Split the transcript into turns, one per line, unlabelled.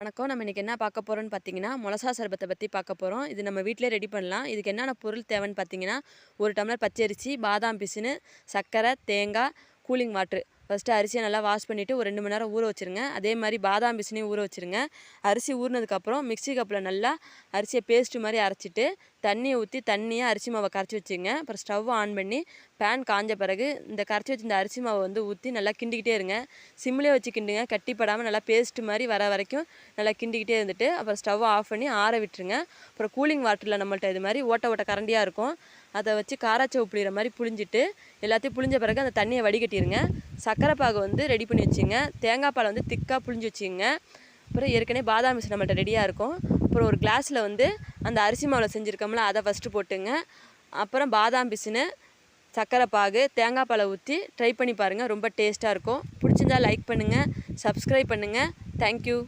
வணக்கம். நம்ம இன்னைக்கு என்ன பார்க்க போறோம்னு பார்த்தீங்கன்னா, மொளசா சர்பத்த பத்தி பார்க்க போறோம். இது நம்ம வீட்லயே ரெடி பண்ணலாம். இதுக்கு என்னென்ன பொருள் தேவைன்னு பார்த்தீங்கன்னா, 1 டம்ளர் பச்சரிசி, பாதாம் பிசினு, சர்க்கரை, தேங்காய், கூலிங் வாட்டரு. ஃபஸ்ட்டு அரிசியை நல்லா வாஷ் பண்ணிவிட்டு ஒரு 2 மணி நேரம் ஊற வச்சுருங்க. அதே மாதிரி பாதாம் பிசினையும் ஊற வச்சுருங்க. அரிசி ஊறினதுக்கப்புறம் மிக்ஸி கப்பில் நல்லா அரிசியை பேஸ்ட்டு மாதிரி அரைச்சிட்டு தண்ணியை ஊற்றி அரிசி மாவை கரைச்சி வச்சுங்க. அப்புறம் ஸ்டவ் ஆன் பண்ணி பேன் காஞ்ச பிறகு இந்த கரைச்சி வச்சு அரிசி மாவை ஊற்றி நல்லா கிண்டிக்கிட்டே இருங்க. சிம்லேயே வச்சு கிண்டுங்க, கட்டிப்படாமல் நல்லா பேஸ்ட்டு மாதிரி வர வரைக்கும் நல்லா கிண்டிக்கிட்டே இருந்துட்டு அப்புறம் ஸ்டவ் ஆஃப் பண்ணி ஆற விட்டுருங்க. அப்புறம் கூலிங் வாட்டரில் நம்மள்ட்ட இது மாதிரி ஓட்ட கரண்டியாக இருக்கும், அதை வச்சு காராச்சவு புளிகிற மாதிரி புளிஞ்சிட்டு எல்லாத்தையும் புளிஞ்ச பிறகு அந்த தண்ணியை வடிகட்டிடுங்க. சர்க்கரை பாகு ரெடி பண்ணி வச்சுங்க. தேங்காய் பாலை திக்காக புளிஞ்சு வச்சுங்க. அப்புறம் ஏற்கனவே பாதாம் மிஷின் நம்மள்ட்ட ரெடியாக இருக்கும். அப்புறம் ஒரு கிளாஸில் அந்த அரிசி மாவில் செஞ்சுருக்கோம்ல அதை ஃபஸ்ட்டு போட்டுங்க. அப்புறம் பாதாம் பிசினு, சர்க்கரை பாகு, தேங்காய் பாலை ஊற்றி ட்ரை பண்ணி பாருங்கள். ரொம்ப டேஸ்ட்டாக இருக்கும். பிடிச்சிருந்தா லைக் பண்ணுங்கள், சப்ஸ்கிரைப் பண்ணுங்கள். தேங்க்யூ.